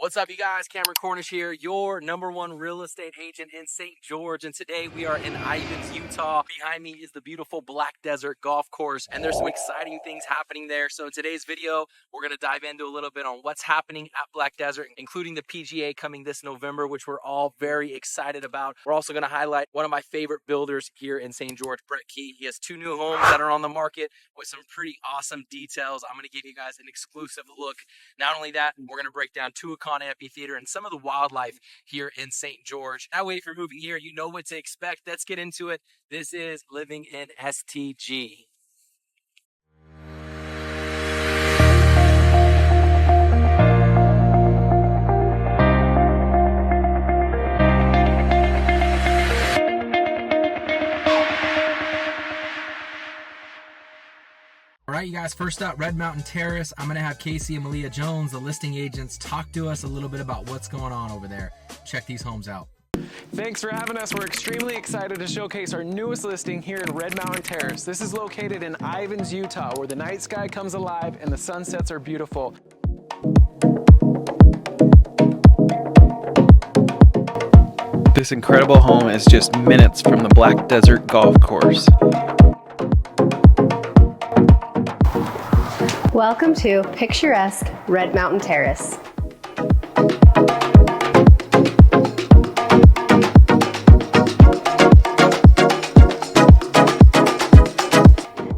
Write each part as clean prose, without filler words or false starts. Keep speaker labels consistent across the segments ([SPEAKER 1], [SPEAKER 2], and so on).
[SPEAKER 1] What's up, you guys? Cameron Cornish here, your #1 real estate agent in St. George, and today we are in Ivins, Utah. Behind me is the beautiful Black Desert Golf Course, and there's some exciting things happening there. So in today's video, we're going to dive into a little bit on what's happening at Black Desert, including the PGA coming this November, which we're all very excited about. We're also going to highlight one of my favorite builders here in St. George, Brett Key. He has 2 new homes that are on the market with some pretty awesome details. I'm going to give you guys an exclusive look. Not only that, we're going to break down Tuacahn Amphitheatre and some of the wildlife here in St. George. That way, if you're moving here, you know what to expect. Let's get into it. This is Living in STG. All right, you guys, first up, Red Mountain Terrace. I'm going to have Casey and Malia Jones, the listing agents, talk to us a little bit about what's going on over there. Check these homes out.
[SPEAKER 2] Thanks for having us. We're extremely excited to showcase our newest listing here in Red Mountain Terrace. This is located in Ivins, Utah, where the night sky comes alive and the sunsets are beautiful.
[SPEAKER 3] This incredible home is just minutes from the Black Desert Golf Course.
[SPEAKER 4] Welcome to picturesque Red Mountain Terrace.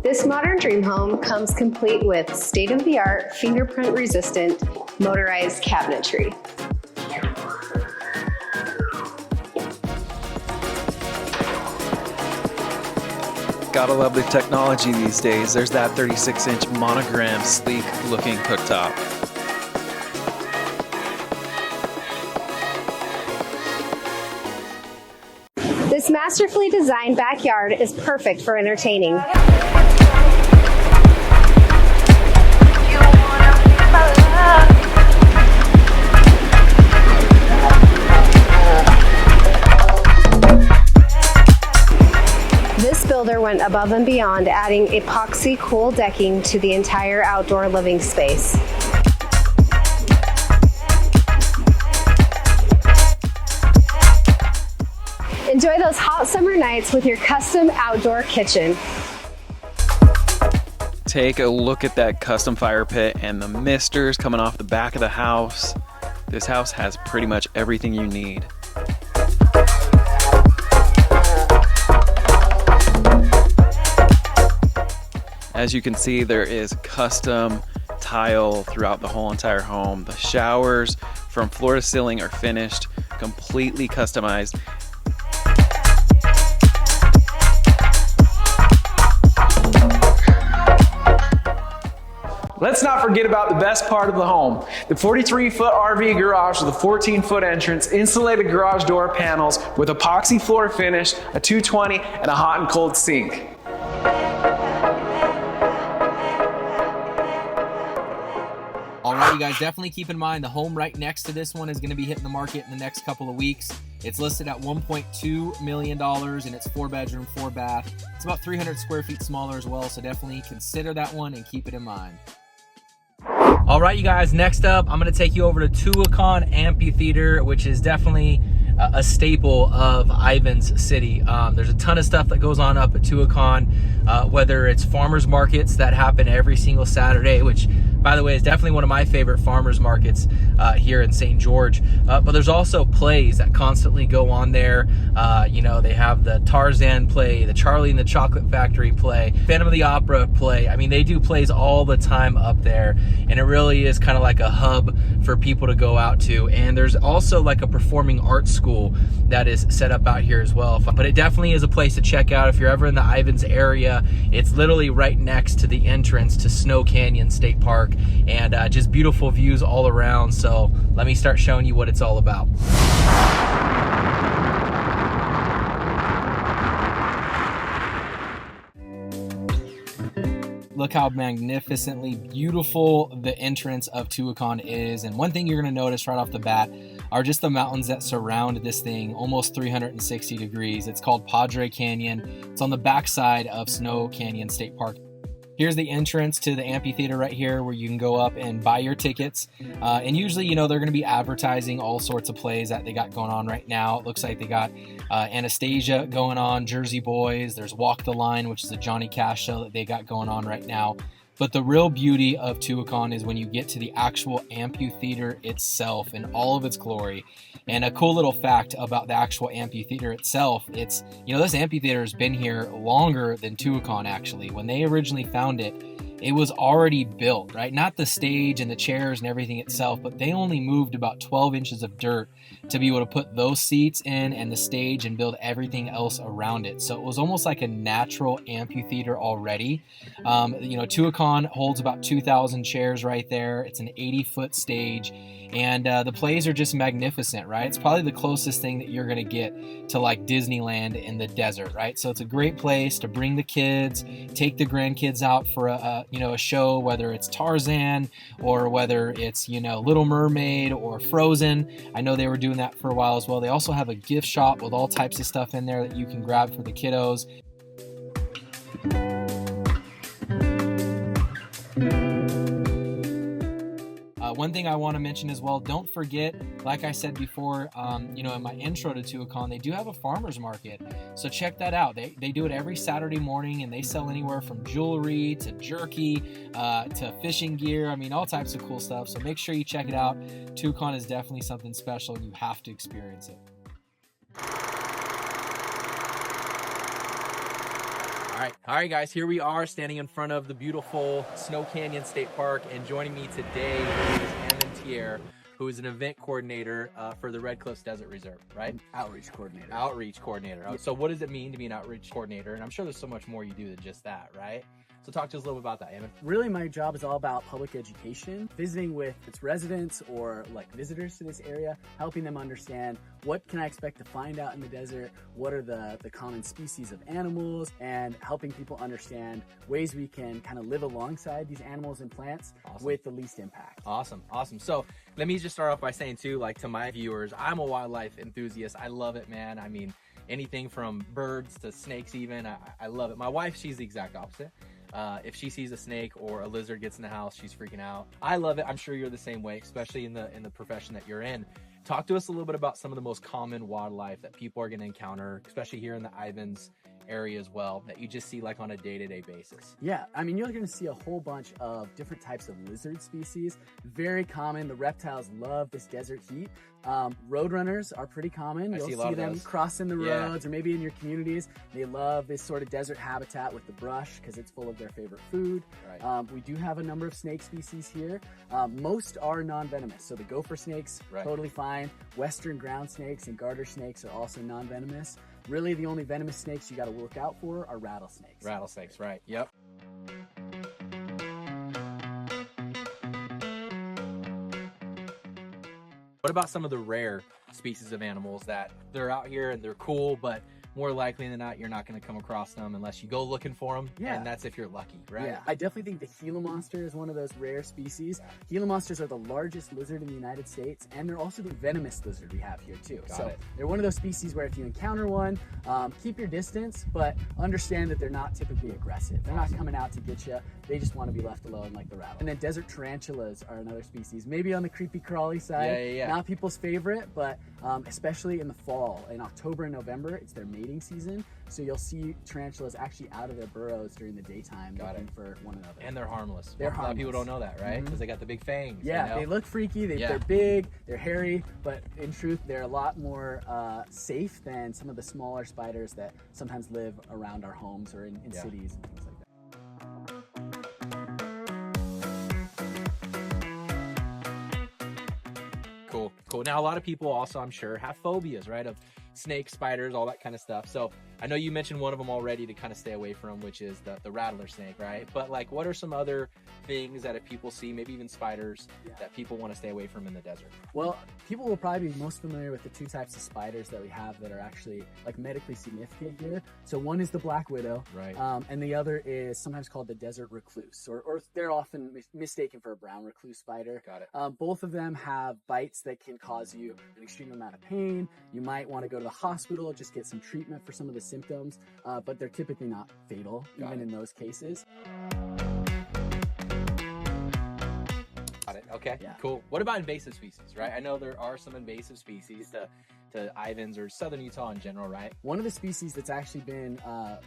[SPEAKER 4] This modern dream home comes complete with state-of-the-art, fingerprint-resistant, motorized cabinetry.
[SPEAKER 3] Gotta love the technology these days. There's that 36-inch monogram, sleek-looking cooktop.
[SPEAKER 4] This masterfully designed backyard is perfect for entertaining. This builder went above and beyond, adding epoxy cool decking to the entire outdoor living space. Enjoy those hot summer nights with your custom outdoor kitchen.
[SPEAKER 3] Take a look at that custom fire pit and the misters coming off the back of the house. This house has pretty much everything you need. As you can see, there is custom tile throughout the whole entire home. The showers from floor to ceiling are finished, completely customized.
[SPEAKER 2] Let's not forget about the best part of the home. The 43-foot RV garage with a 14-foot entrance, insulated garage door panels with epoxy floor finish, a 220, and a hot and cold sink.
[SPEAKER 1] All right, you guys, definitely keep in mind the home right next to this one is going to be hitting the market in the next couple of weeks. It's listed at $1.2 million, and it's 4-bedroom, 4-bath. It's about 300 square feet smaller as well, so definitely consider that one and keep it in mind. All right, you guys, next up, I'm going to take you over to Tuacahn Amphitheatre, which is definitely a staple of Ivins City. There's a ton of stuff that goes on up at Tuacahn, whether it's farmers markets that happen every single Saturday, which, by the way, is definitely one of my favorite farmers markets here in St. George. But there's also plays that constantly go on there. You know, they have the Tarzan play, the Charlie and the Chocolate Factory play, Phantom of the Opera play. I mean, they do plays all the time up there, and it really is kind of like a hub for people to go out to. And there's also like a performing arts school that is set up out here as well. But it definitely is a place to check out if you're ever in the Ivins area. It's literally right next to the entrance to Snow Canyon State Park, and just beautiful views all around. So let me start showing you what it's all about. Look how magnificently beautiful the entrance of Tuacahn is. And one thing you're going to notice right off the bat are just the mountains that surround this thing, almost 360 degrees. It's called Padre Canyon. It's on the backside of Snow Canyon State Park. Here's the entrance to the amphitheater right here, where you can go up and buy your tickets. And usually, you know, they're going to be advertising all sorts of plays that they got going on right now. It looks like they got Anastasia going on, Jersey Boys. There's Walk the Line, which is a Johnny Cash show that they got going on right now. But the real beauty of Tuacahn is when you get to the actual amphitheater itself in all of its glory. And a cool little fact about the actual amphitheater itself, it's, you know, this amphitheater has been here longer than Tuacahn actually. When they originally found it, it was already built, right? Not the stage and the chairs and everything itself, but they only moved about 12 inches of dirt to be able to put those seats in and the stage and build everything else around it. So it was almost like a natural amphitheater already. You know, Tuacahn holds about 2,000 chairs right there. It's an 80-foot stage. And the plays are just magnificent, right? It's probably the closest thing that you're going to get to like Disneyland in the desert, right? So it's a great place to bring the kids, take the grandkids out for a show, whether it's Tarzan or whether it's, you know, Little Mermaid or Frozen. I know they were doing that for a while as well. They also have a gift shop with all types of stuff in there that you can grab for the kiddos. One thing I want to mention as well, don't forget, like I said before, you know, in my intro to Tuacahn, they do have a farmer's market. So check that out. They do it every Saturday morning, and they sell anywhere from jewelry to jerky to fishing gear. I mean, all types of cool stuff. So make sure you check it out. Tuacahn is definitely something special, and you have to experience it. All right, guys, here we are standing in front of the beautiful Snow Canyon State Park, and joining me today is Ammon Teare, who is an event coordinator for the Red Cliffs Desert Reserve, right?
[SPEAKER 5] Outreach coordinator.
[SPEAKER 1] Outreach coordinator. So what does it mean to be an outreach coordinator? And I'm sure there's so much more you do than just that, right? So talk to us a little bit about that, Ammon.
[SPEAKER 5] Really, my job is all about public education, visiting with its residents or like visitors to this area, helping them understand what can I expect to find out in the desert, what are the common species of animals, and helping people understand ways we can kind of live alongside these animals and plants with the least impact.
[SPEAKER 1] Awesome. So let me just start off by saying too, like to my viewers, I'm a wildlife enthusiast. I love it, man. I mean, anything from birds to snakes even, I love it. My wife, she's the exact opposite. If she sees a snake or a lizard gets in the house, she's freaking out. I love it. I'm sure you're the same way, especially in the profession that you're in. Talk to us a little bit about some of the most common wildlife that people are going to encounter, especially here in the Ivins area as well, that you just see like on a day-to-day basis.
[SPEAKER 5] Yeah, I mean, you're going to see a whole bunch of different types of lizard species. Very common. The reptiles love this desert heat. Roadrunners are pretty common. You'll see them crossing the roads or maybe in your communities. They love this sort of desert habitat with the brush because it's full of their favorite food. Right. We do have a number of snake species here. Most are non-venomous. So the gopher snakes, totally fine. Western ground snakes and garter snakes are also non-venomous. Really, the only venomous snakes you got to look out for are rattlesnakes.
[SPEAKER 1] Rattlesnakes, right. Yep. What about some of the rare species of animals that they're out here and they're cool, but more likely than not, you're not going to come across them unless you go looking for them. Yeah. And that's if you're lucky, right?
[SPEAKER 5] Yeah, I definitely think the Gila monster is one of those rare species. Gila monsters are the largest lizard in the United States, and they're also the venomous lizard we have here too. So they're one of those species where if you encounter one, keep your distance, but understand that they're not typically aggressive. They're not coming out to get you. They just want to be left alone like the rattle. And then desert tarantulas are another species, maybe on the creepy crawly side. Not people's favorite, but especially in the fall, in October and November, it's their mating season. So you'll see tarantulas actually out of their burrows during the daytime looking for one another.
[SPEAKER 1] And they're harmless.
[SPEAKER 5] They're harmless.
[SPEAKER 1] A lot of people don't know that, right? Because they got the big fangs.
[SPEAKER 5] Yeah,
[SPEAKER 1] you know?
[SPEAKER 5] They look freaky. They're big, they're hairy, but in truth, they're a lot more safe than some of the smaller spiders that sometimes live around our homes or in cities and things like that.
[SPEAKER 1] Cool. Now, a lot of people also, I'm sure, have phobias, right? Of snakes, spiders, all that kind of stuff. So I know you mentioned one of them already to kind of stay away from, which is the rattler snake, right? But like, what are some other things that if people see, maybe even spiders, that people want to stay away from in the desert?
[SPEAKER 5] Well, people will probably be most familiar with the two types of spiders that we have that are actually like medically significant here. So one is the black widow, right? And the other is sometimes called the desert recluse, or they're often mistaken for a brown recluse spider.
[SPEAKER 1] Got it.
[SPEAKER 5] Both of them have bites that can cause you an extreme amount of pain. You might want to go to the hospital, just get some treatment for some of the symptoms, but they're typically not fatal, even in those cases.
[SPEAKER 1] Okay,
[SPEAKER 5] Yeah.
[SPEAKER 1] cool. What about invasive species, right? I know there are some invasive species to Ivins or southern Utah in general, right?
[SPEAKER 5] One of the species that's actually been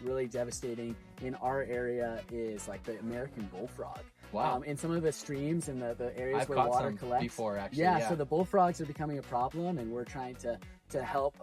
[SPEAKER 5] really devastating in our area is like the American bullfrog.
[SPEAKER 1] Wow.
[SPEAKER 5] In some of the streams and the areas
[SPEAKER 1] I've
[SPEAKER 5] where
[SPEAKER 1] caught
[SPEAKER 5] water
[SPEAKER 1] some
[SPEAKER 5] collects.
[SPEAKER 1] before, actually.
[SPEAKER 5] Yeah, so the bullfrogs are becoming a problem, and we're trying to help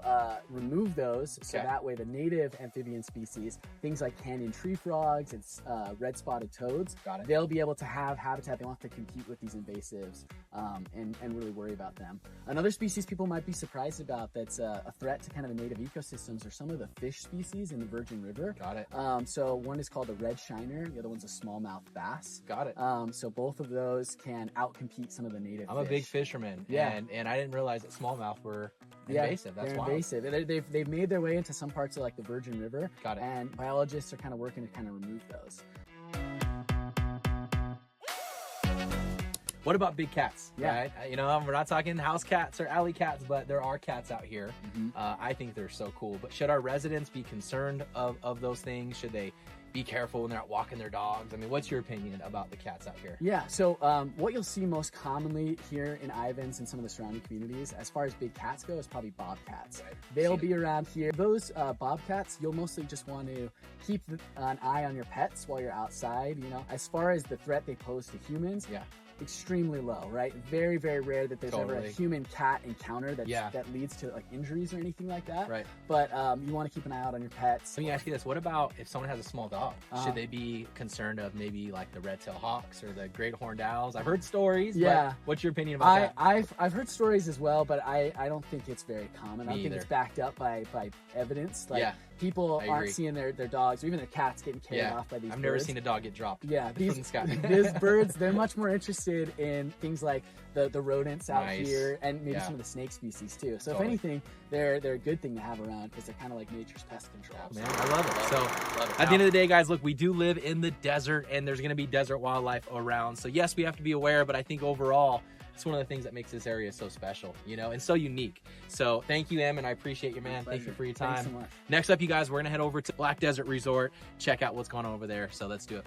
[SPEAKER 5] remove those, so
[SPEAKER 1] Okay.
[SPEAKER 5] that way the native amphibian species, things like canyon tree frogs and red spotted toads,
[SPEAKER 1] Got it.
[SPEAKER 5] they'll be able to have habitat. They won't have to compete with these invasives and really worry about them. Another species people might be surprised about that's a threat to kind of the native ecosystems are some of the fish species in the Virgin River.
[SPEAKER 1] Got it.
[SPEAKER 5] So one is called a red shiner, the other one's a smallmouth bass.
[SPEAKER 1] Got it.
[SPEAKER 5] So both of those can outcompete some of the native
[SPEAKER 1] I'm
[SPEAKER 5] fish.
[SPEAKER 1] a big fisherman,
[SPEAKER 5] Yeah.
[SPEAKER 1] and I didn't realize that smallmouth were
[SPEAKER 5] Yeah,
[SPEAKER 1] invasive. That's
[SPEAKER 5] they're
[SPEAKER 1] wild.
[SPEAKER 5] invasive. They've made their way into some parts of like the Virgin River.
[SPEAKER 1] Got it.
[SPEAKER 5] And biologists are kind of working to kind of remove those.
[SPEAKER 1] What about big cats?
[SPEAKER 5] Yeah.
[SPEAKER 1] Right? You know, we're not talking house cats or alley cats, but there are cats out here.
[SPEAKER 5] Mhm.
[SPEAKER 1] I think they're so cool. But should our residents be concerned of those things? Should they be careful when they're out walking their dogs? I mean, what's your opinion about the cats out here?
[SPEAKER 5] Yeah, so what you'll see most commonly here in Ivins and some of the surrounding communities, as far as big cats go, is probably bobcats.
[SPEAKER 1] Right.
[SPEAKER 5] They'll be around here. Those bobcats, you'll mostly just want to keep an eye on your pets while you're outside. You know, as far as the threat they pose to humans,
[SPEAKER 1] Yeah.
[SPEAKER 5] extremely low, right? Very, very rare that there's ever a
[SPEAKER 1] Totally.
[SPEAKER 5] human-cat encounter that
[SPEAKER 1] Yeah.
[SPEAKER 5] that leads to like injuries or anything like that.
[SPEAKER 1] Right.
[SPEAKER 5] But you want to keep an eye out on your pets.
[SPEAKER 1] Let me ask you this. What about if someone has a small dog?
[SPEAKER 5] Uh-huh.
[SPEAKER 1] Should they be concerned of maybe like the red-tailed hawks or the great horned owls? I've heard stories.
[SPEAKER 5] Yeah.
[SPEAKER 1] But what's your opinion about that?
[SPEAKER 5] I've heard stories as well, but I don't think it's very common. I
[SPEAKER 1] Me
[SPEAKER 5] don't think it's
[SPEAKER 1] either.
[SPEAKER 5] backed up by evidence. Like
[SPEAKER 1] Yeah,
[SPEAKER 5] people
[SPEAKER 1] I
[SPEAKER 5] aren't
[SPEAKER 1] agree.
[SPEAKER 5] seeing their dogs or even their cats getting carried
[SPEAKER 1] Yeah.
[SPEAKER 5] off by these
[SPEAKER 1] I've
[SPEAKER 5] birds.
[SPEAKER 1] never seen a dog get dropped.
[SPEAKER 5] Yeah,
[SPEAKER 1] from the
[SPEAKER 5] these
[SPEAKER 1] sky.
[SPEAKER 5] these birds, they're much more interested in things like the rodents out
[SPEAKER 1] Nice.
[SPEAKER 5] here and maybe
[SPEAKER 1] Yeah.
[SPEAKER 5] some of the snake species too. So
[SPEAKER 1] Totally.
[SPEAKER 5] if anything, they're a good thing to have around because they're kind of like nature's pest control.
[SPEAKER 1] Man, I love it. So
[SPEAKER 3] Love it.
[SPEAKER 1] at the end of the day, guys, look, we do live in the desert and there's going to be desert wildlife around. So yes, we have to be aware, but I think overall, it's one of the things that makes this area so special, you know, and so unique. So thank you, Ammon. I appreciate you, man. Thank you for your time.
[SPEAKER 5] Thanks so much.
[SPEAKER 1] Next up, you guys, we're going to head over to Black Desert Resort, check out what's going on over there. So let's do it.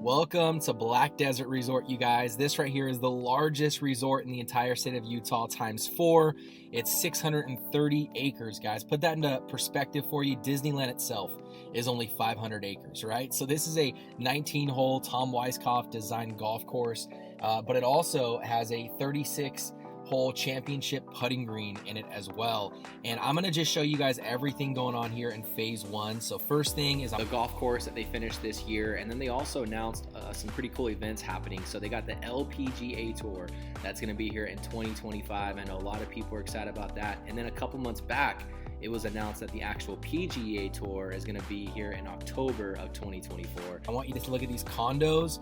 [SPEAKER 1] Welcome to Black Desert Resort, you guys. This right here is the largest resort in the entire state of Utah times 4. It's 630 acres, guys. Put that into perspective for you. Disneyland itself is only 500 acres, right? So this is a 19-hole Tom Weiskopf designed golf course, but it also has a 36-hole championship putting green in it as well. And I'm gonna just show you guys everything going on here in phase 1. So first thing is the golf course that they finished this year, and then they also announced some pretty cool events happening. So they got the LPGA tour that's gonna be here in 2025. I know a lot of people are excited about that. And then a couple months back, it was announced that the actual PGA tour is going to be here in October of 2024. I want you to look at these condos.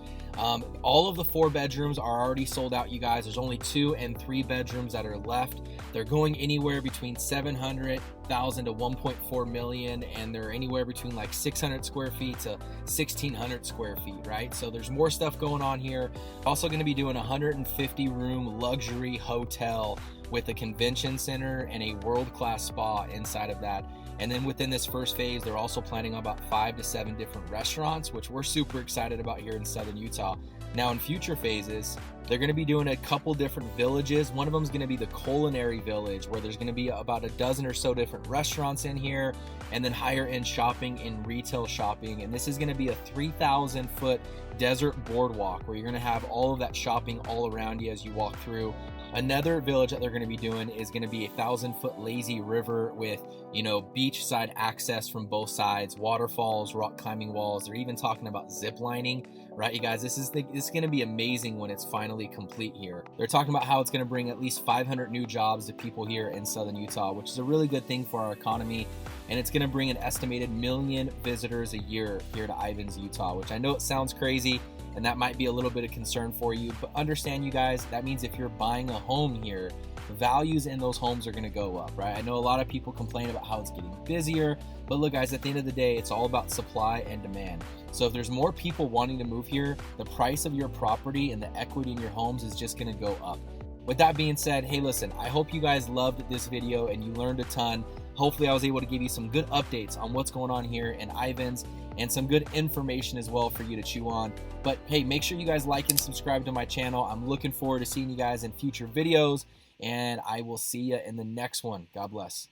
[SPEAKER 1] All of the 4 bedrooms are already sold out, you guys. There's only 2 and 3 bedrooms that are left. They're going anywhere between $700,000 to $1.4 million, and they're anywhere between like 600 square feet to 1,600 square feet, right? So there's more stuff going on here. Also going to be doing a 150-room luxury hotel with a convention center and a world-class spa inside of that. And then within this first phase, they're also planning on about 5 to 7 different restaurants, which we're super excited about here in southern Utah. Now in future phases, they're going to be doing a couple different villages. One of them is going to be the culinary village, where there's going to be about a dozen or so different restaurants in here, and then higher end shopping and retail shopping. And this is going to be a 3,000-foot desert boardwalk where you're going to have all of that shopping all around you as you walk through. Another village that they're going to be doing is going to be a 1,000-foot lazy river with, you know, beachside access from both sides, waterfalls, rock climbing walls. They're even talking about zip lining, right, you guys? This is going to be amazing when it's finally complete here. They're talking about how it's going to bring at least 500 new jobs to people here in southern Utah, which is a really good thing for our economy. And it's going to bring an estimated 1 million visitors a year here to Ivins, Utah, which I know it sounds crazy, and that might be a little bit of concern for you, but understand, you guys, that means if you're buying a home here, the values in those homes are going to go up, right? I know a lot of people complain about how it's getting busier, but look, guys, at the end of the day, it's all about supply and demand. So if there's more people wanting to move here, the price of your property and the equity in your homes is just going to go up. with that being said, hey, listen, I hope you guys loved this video and you learned a ton. Hopefully I was able to give you some good updates on what's going on here in Ivins and some good information as well for you to chew on. But hey, make sure you guys like and subscribe to my channel. I'm looking forward to seeing you guys in future videos, and I will see you in the next one. God bless.